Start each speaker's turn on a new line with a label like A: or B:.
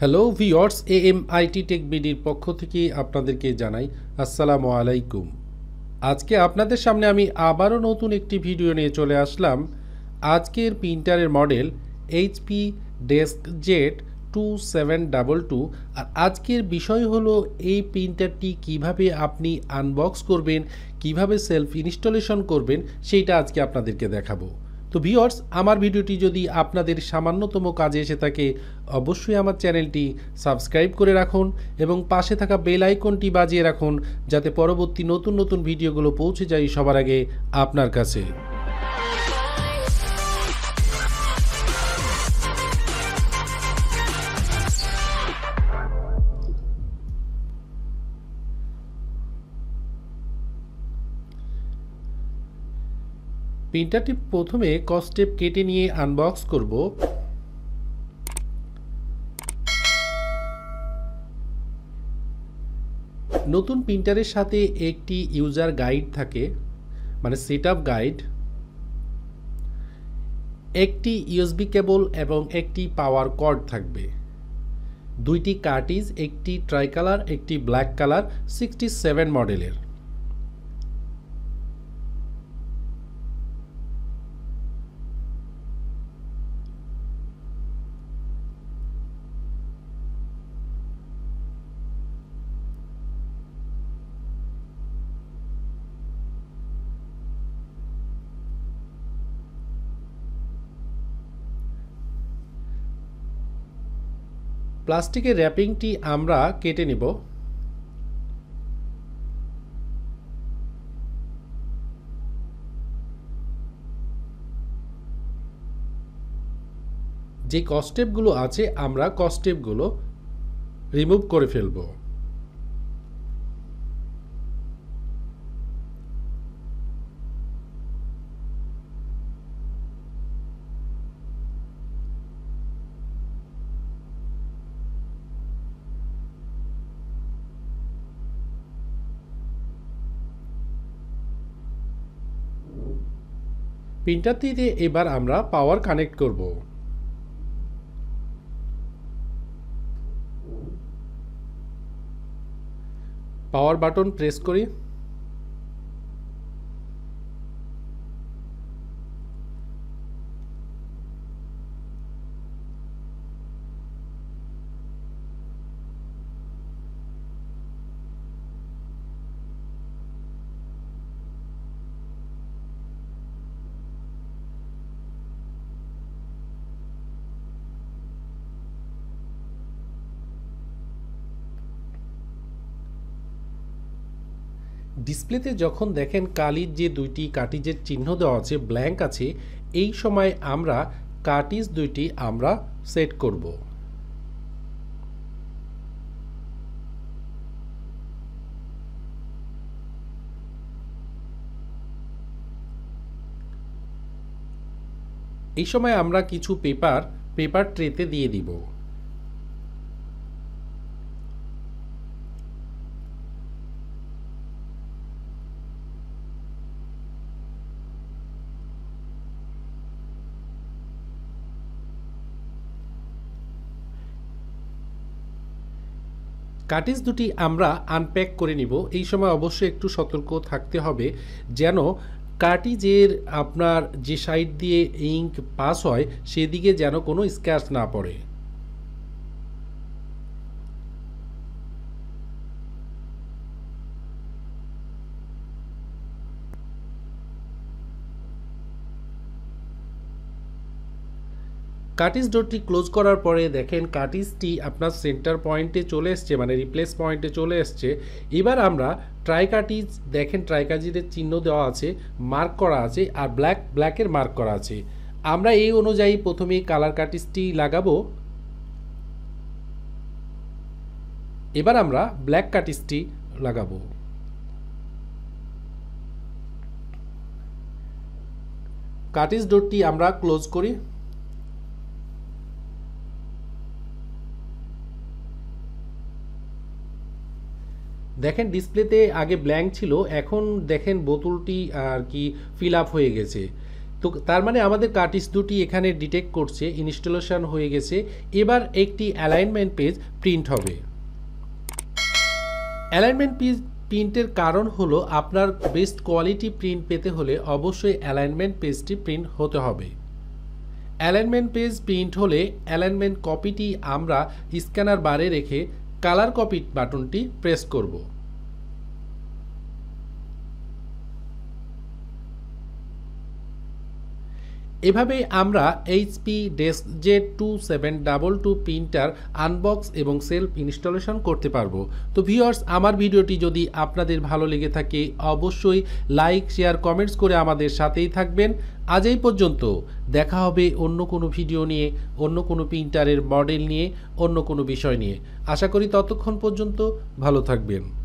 A: Hello viewers, AMIT take বিডির পক্ষ থেকে আপনাদেরকে জানাই আসসালামু আলাইকুম। আজকে আপনাদের সামনে আমি আবারও নতুন একটি ভিডিও নিয়ে চলে আসলাম। আজকের প্রিন্টারের মডেল HP ডেস্কজেট 2722। আর আজকের বিষয় হলো এই প্রিন্টারটি কিভাবে আপনি আনবক্স করবেন, কিভাবে সেলফ ইনস্টলেশন করবেন, সেইটা আজকে আপনাদেরকে দেখাবো। তো ভিউয়ার্স, আমার ভিডিওটি যদি আপনাদের সামান্যতম কাজে এসে থাকে অবশ্যই আমার চ্যানেলটি সাবস্ক্রাইব করে রাখুন এবং পাশে থাকা বেল আইকনটি বাজিয়ে রাখুন যাতে পরবর্তী নতুন নতুন ভিডিওগুলো পৌঁছে যায় সবার আগে আপনার কাছে। প্রিন্টারটি প্রথমে কস্টেপ কেটে নিয়ে আনবক্স করব। নতুন প্রিন্টারের সাথে একটি ইউজার গাইড থাকে, মানে সেটআপ গাইড, একটি ইউএসবি কেবল এবং একটি পাওয়ার কর্ড থাকবে, দুইটি কার্টিজ, একটি ট্রাইকালার একটি ব্ল্যাক কালার 67 মডেলের। প্লাস্টিকের র্যাপিংটি আমরা কেটে নেব। যে কস্টেপগুলো আছে আমরা কস্টেপগুলো রিমুভ করে ফেলব। প্রিন্টারটিতে এবার আমরা পাওয়ার কানেক্ট করব। পাওয়ার বাটন প্রেস করি। ডিসপ্লেতে যখন দেখেন কালির যে দুইটি কার্টিজের চিহ্ন দেওয়া আছে, ব্ল্যাঙ্ক আছে, এই সময় আমরা কার্টিজ দুইটি আমরা সেট করব। এই সময় আমরা কিছু পেপার ট্রেতে দিয়ে দিব। কার্টিজ দুটি আমরা আনপ্যাক করে নিব। এই সময় অবশ্যই একটু সতর্ক থাকতে হবে যেন কার্টিজের আপনার যে সাইড দিয়ে ইঙ্ক পাস হয় সেদিকে যেন কোনো স্ক্র্যাচ না পড়ে। কার্টিজ ডোরটি ক্লোজ করার পরে দেখেন কার্টিজটি আপনার সেন্টার পয়েন্টে চলে এসছে, মানে রিপ্লেস পয়েন্টে চলে এসছে। এবার আমরা ট্রাই কার্টিজ দেখেন ট্রাই কার্টিজের চিহ্ন দেওয়া আছে, মার্ক করা আছে, আর ব্ল্যাকের মার্ক করা আছে। আমরা এই অনুযায়ী প্রথমে কালার কার্টিজটি লাগাবো। এবার আমরা ব্ল্যাক কার্টিজটি লাগাবো। কার্টিজ ডোরটি আমরা ক্লোজ করি। দেখেন ডিসপ্লেতে আগে ব্ল্যাঙ্ক ছিল, এখন দেখেন বোতলটি আর কি ফিল আপ হয়ে গেছে। তো তার মানে আমাদের কার্টিজ দুটি এখানে ডিটেক্ট করছে, ইনস্টলেশন হয়ে গেছে। এবার একটি অ্যালাইনমেন্ট পেজ প্রিন্ট হবে। অ্যালাইনমেন্ট পেজ প্রিন্টের কারণ হলো আপনার বেস্ট কোয়ালিটি প্রিন্ট পেতে হলে অবশ্যই অ্যালাইনমেন্ট পেজটি প্রিন্ট হতে হবে। অ্যালাইনমেন্ট পেজ প্রিন্ট হলে অ্যালাইনমেন্ট কপিটি আমরা স্ক্যানার বারে রেখে কালার কপি বাটনটি প্রেস করব। এভাবে আমরা এইচপি ডেস্কজেট 2722 প্রিন্টার আনবক্স এবং সেলফ ইনস্টলেশন করতে পারবো। তো ভিউয়ার্স, আমার ভিডিওটি যদি আপনাদের ভালো লেগে থাকে অবশ্যই লাইক, শেয়ার, কমেন্টস করে আমাদের সাথেই থাকবেন। আজ এই পর্যন্ত, দেখা হবে অন্য কোনো ভিডিও নিয়ে, অন্য কোনো প্রিন্টারের মডেল নিয়ে, অন্য কোনো বিষয় নিয়ে। আশা করি ততক্ষণ পর্যন্ত ভালো থাকবেন।